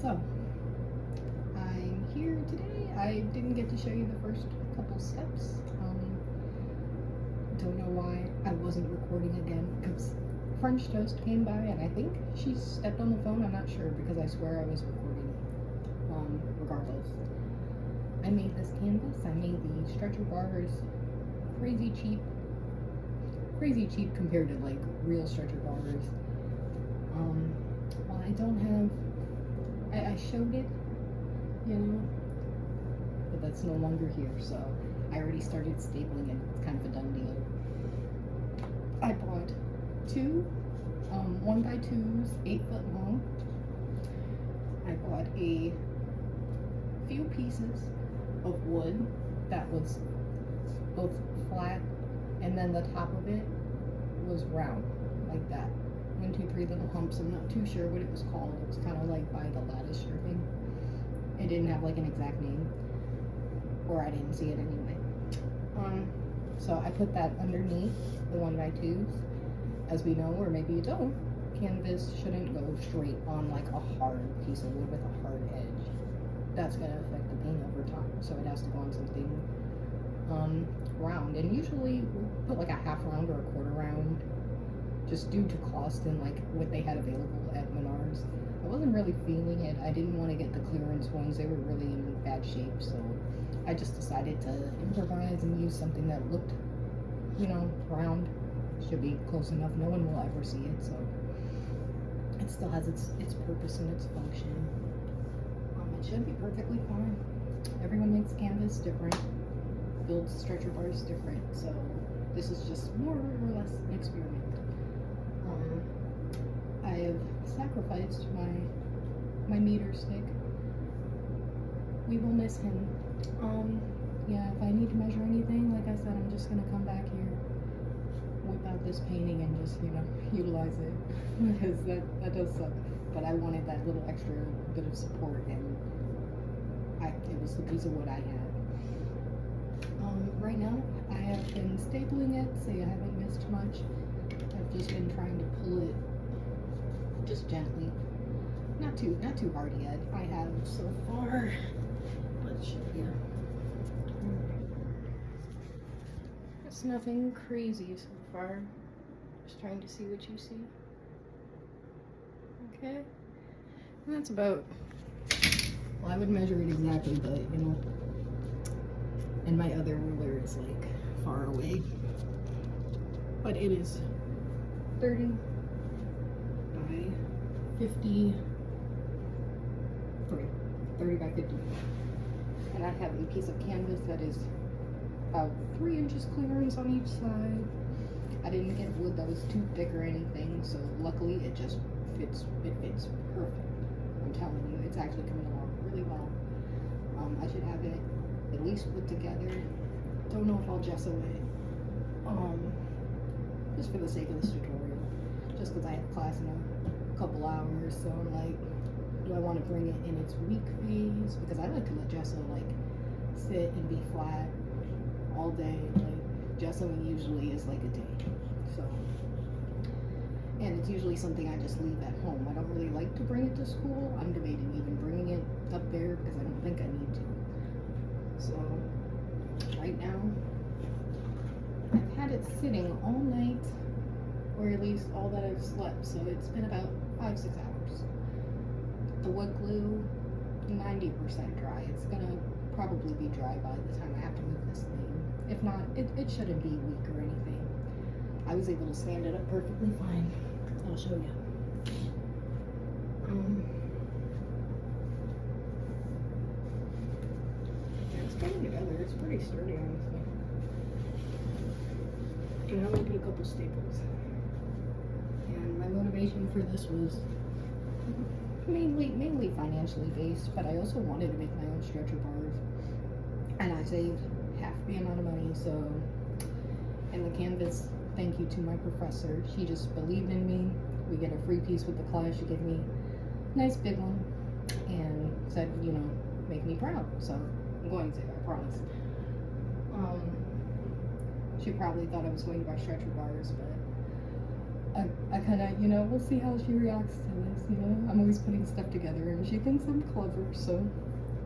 So, I'm here today. I didn't get to show you the first couple steps. Don't know why I wasn't recording again, because French Toast came by and I think she stepped on the phone. I'm not sure, because I swear I was recording. Regardless, I made this canvas. I made the stretcher bars crazy cheap compared to like real stretcher bars. Well, I don't have, I showed it, you know, but that's no longer here, so I already started stapling it. It's kind of a done deal. I bought two 1x2s, 8 foot long. I bought a few pieces of wood that was both flat and then the top of it was round, like that. 1, 2, 3 little humps. I'm not too sure what it was called. It was kind of like by the lattice stripping. It didn't have like an exact name, or I didn't see it anyway. So I put that underneath the 1x2s. As we know, or maybe you don't, canvas shouldn't go straight on like a hard piece of wood with a hard edge. That's gonna affect the paint over time. So it has to go on something round, and usually we put like a half round or a quarter round, just due to cost and like what they had available at Menards. I wasn't really feeling it. I didn't want to get the clearance ones. They were really in bad shape, so I just decided to improvise and use something that looked, you know, round. Should be close enough. No one will ever see it, so it still has its purpose and its function. It should be perfectly fine. Everyone makes canvas different, builds stretcher bars different, so this is just more or less an experiment. I have sacrificed my meter stick. We will miss him. Yeah, if I need to measure anything, like I said, I'm just gonna come back here, whip out this painting, and just, you know, utilize it, because that does suck. But I wanted that little extra bit of support, and it was the piece of wood I had. Right now, I have been stapling it, so I haven't missed much. I've just been trying to pull it just gently, not too hard yet. I have so far. Let's show you. It's nothing crazy so far. Just trying to see what you see. Okay, and that's about. Well, I would measure it exactly, but you know, and my other ruler is like far away. But it is 30 by 53. 30 by 50. And I have a piece of canvas that is about 3 inches clearance on each side. I didn't get wood that was too thick or anything, so luckily it just fits. It fits perfect. I'm telling you, it's actually coming along really well. I should have it at least put together. Don't know if I'll gesso it. Just for the sake of this tutorial. Just because I have class in a couple hours, so I'm like, do I want to bring it in its weak phase? Because I like to let gesso like sit and be flat all day. Like gessoing usually is like a day. So, and it's usually something I just leave at home. I don't really like to bring it to school. I'm debating even bringing it up there because I don't think I need to. So right now, I've had it sitting all night, or at least all that I've slept. So it's been about 5-6 hours. The wood glue, 90% dry. It's gonna probably be dry by the time I have to move this thing. If not, it shouldn't be weak or anything. I was able to stand it up perfectly fine. I'll show you. Yeah, it's coming together. It's pretty sturdy, honestly. And I'm gonna put a couple staples. And my motivation for this was mainly financially based, but I also wanted to make my own stretcher bars, and I saved half the amount of money. So, and the canvas, thank you to my professor. She just believed in me. We get a free piece with the class. She gave me a nice big one and said, you know, make me proud. So I'm going to, I promise. She probably thought I was going to buy stretcher bars, but a kind of, you know, we'll see how she reacts to this, you know. I'm always putting stuff together and she thinks I'm clever, so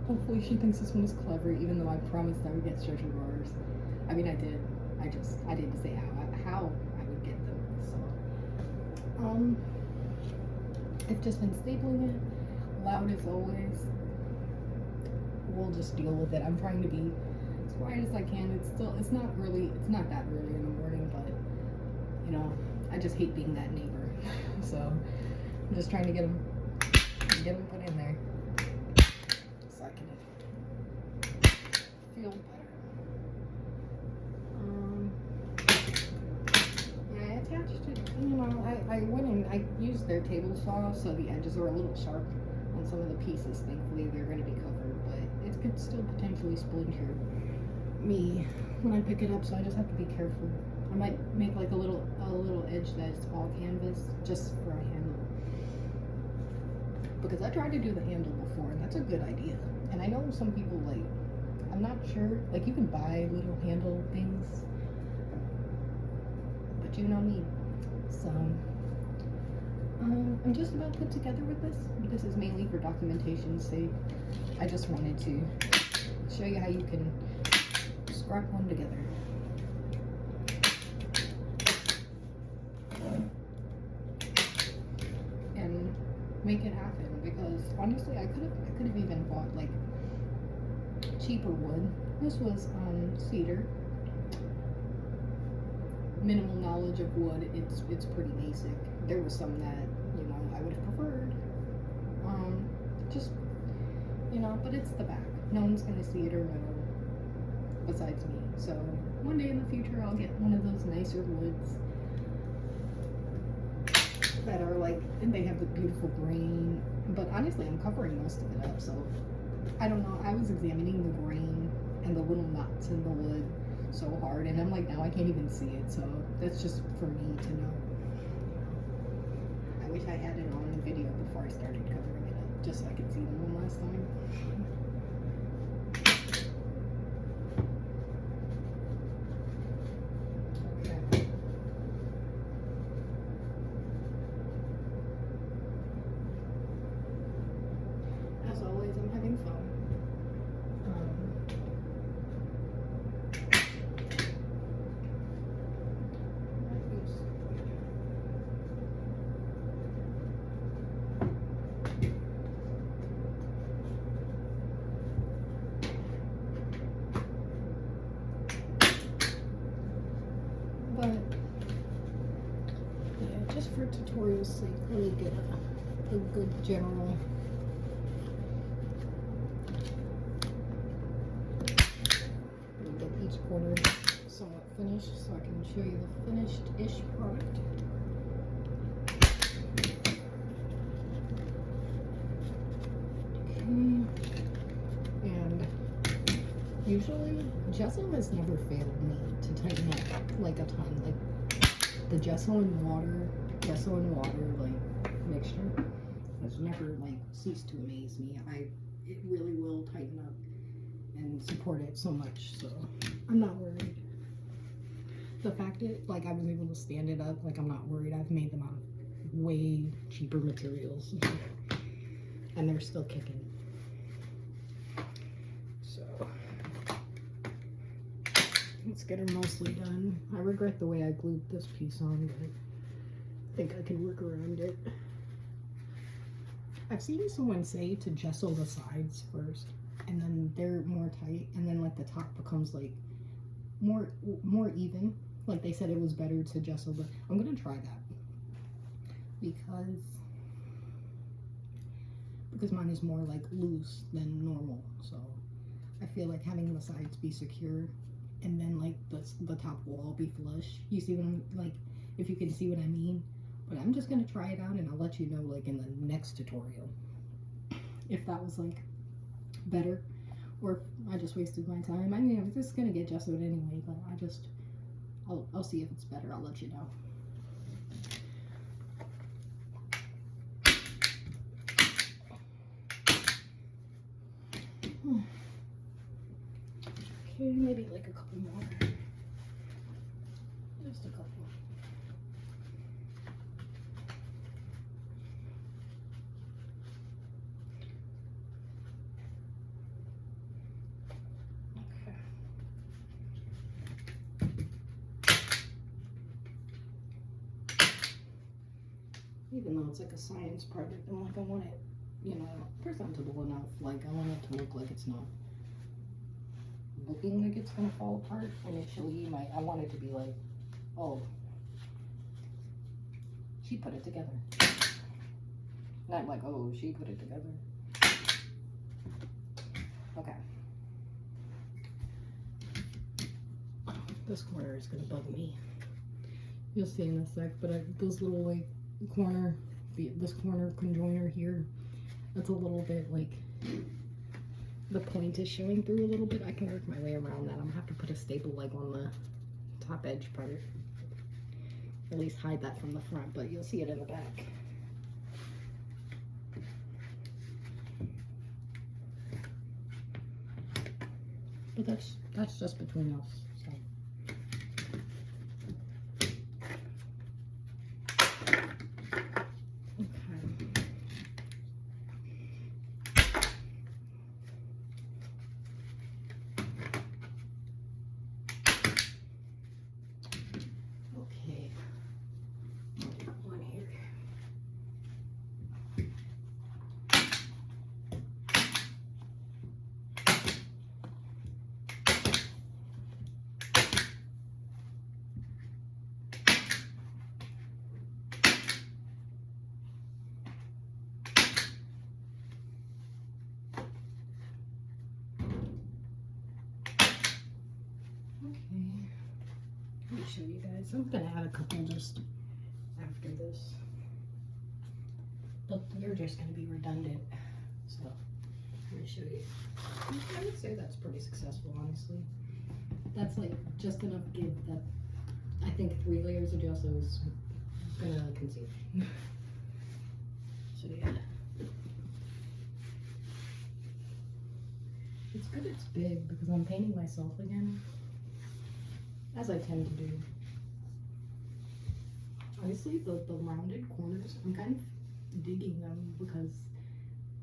hopefully she thinks this one is clever, even though I promised I would get stretcher bars. I mean, I did. I didn't say how I would get them, so. I've just been stapling it, loud as always. We'll just deal with it. I'm trying to be as quiet as I can. It's not that early in the morning, but, you know, I just hate being that neighbor. So I'm just trying to get them put in there so I can feel better. Yeah, I attached it, you know, I went and I used their table saw, so the edges are a little sharp on some of the pieces. Thankfully they're going to be covered, but it could still potentially splinter me when I pick it up, so I just have to be careful. I might make like a little edge that's all canvas just for a handle, because I tried to do the handle before and that's a good idea. And I know some people, like, I'm not sure, like, you can buy little handle things, but you know me. So I'm just about put together with this. This is mainly for documentation's sake. I just wanted to show you how you can scrap one together. And make it happen, because honestly I could have even bought like cheaper wood. This was cedar. Minimal knowledge of wood, it's pretty basic. There was some that, you know, I would have preferred. Just, you know, but it's the back. No one's gonna see it or know besides me. So one day in the future I'll get one of those nicer woods that are like, and they have the beautiful grain. But honestly, I'm covering most of it up, so I don't know. I was examining the grain and the little knots in the wood so hard, and I'm like, now I can't even see it, so that's just for me to know. I wish I had it on video before I started covering it up, just so I could see them one last time. Okay. As always, I'm having fun. But yeah, just for tutorial's sake, let me get a good general. Let me get each corner somewhat finished so I can show you the finished-ish product. Okay. And usually gesso has never failed me to tighten up like a ton. Like the gesso and water like mixture has never like ceased to amaze me. It really will tighten up and support it so much, so I'm not worried. The fact that like I was able to stand it up, like I'm not worried. I've made them out of way cheaper materials and they're still kicking. So let's get her mostly done. I regret the way I glued this piece on, but I think I can work around it. I've seen someone say to gesso the sides first, and then they're more tight, and then like the top becomes like more even. Like they said it was better to gesso, but I'm gonna try that because mine is more like loose than normal. So I feel like having the sides be secure and then like the top will all be flush. You see what I'm like, if you can see what I mean. But I'm just gonna try it out and I'll let you know like in the next tutorial if that was like better or if I just wasted my time. I mean, I was just gonna get gessoed anyway, but I'll see if it's better. I'll let you know. Okay, maybe like a couple more. Just a couple. Even though it's like a science project, I'm like, I want it, you know, presentable enough. Like, I want it to look like it's not looking like it's gonna fall apart initially. I want it to be like, oh, she put it together. Not like, oh, she put it together. Okay. This corner is gonna bug me. You'll see in a sec, but this little like corner, this corner conjoiner here, that's a little bit like, the point is showing through a little bit. I can work my way around that. I'm gonna have to put a staple like on the top edge part. At least hide that from the front, but you'll see it in the back. But that's just between us. So. Let me show you guys. I'm gonna add a couple just after this, but you're just gonna be redundant. So let me show you. I would say that's pretty successful, honestly. That's like just enough give that I think 3 layers of gesso is gonna conceal. So yeah, it's good it's big because I'm painting myself again, as I tend to do. Honestly, the rounded corners, I'm kind of digging them because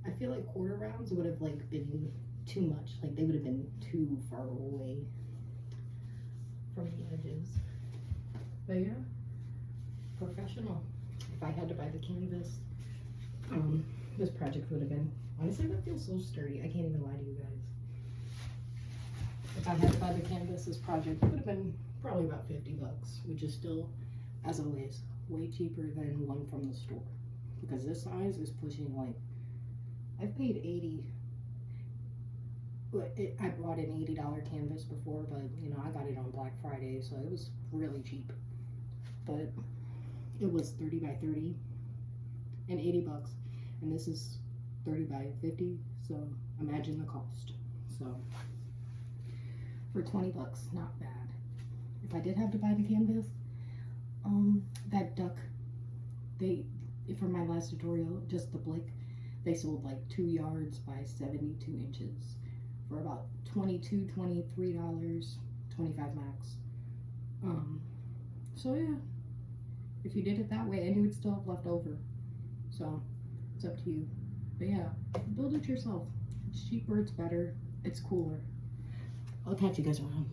I feel like quarter rounds would have like been too much. Like they would have been too far away from the edges. But yeah, professional. If I had to buy the canvas, this project would have been, honestly, that feels so sturdy. I can't even lie to you guys. If I had to buy the canvas, this project would have been probably about 50 bucks, which is still, as always, way cheaper than one from the store. Because this size is pushing like, I've paid 80. I bought an $80 canvas before, but you know, I got it on Black Friday, so it was really cheap. But it was 30 by 30 and 80 bucks. And this is 30 by 50, so imagine the cost. So for 20 bucks, not bad. If I did have to buy the canvas, that duck, for my last tutorial, just the blick, they sold like 2 yards by 72 inches for about $22, $23, 25 max. So yeah, if you did it that way, and you would still have left over. So it's up to you. But yeah, build it yourself. It's cheaper, it's better, it's cooler. I'll catch you guys around.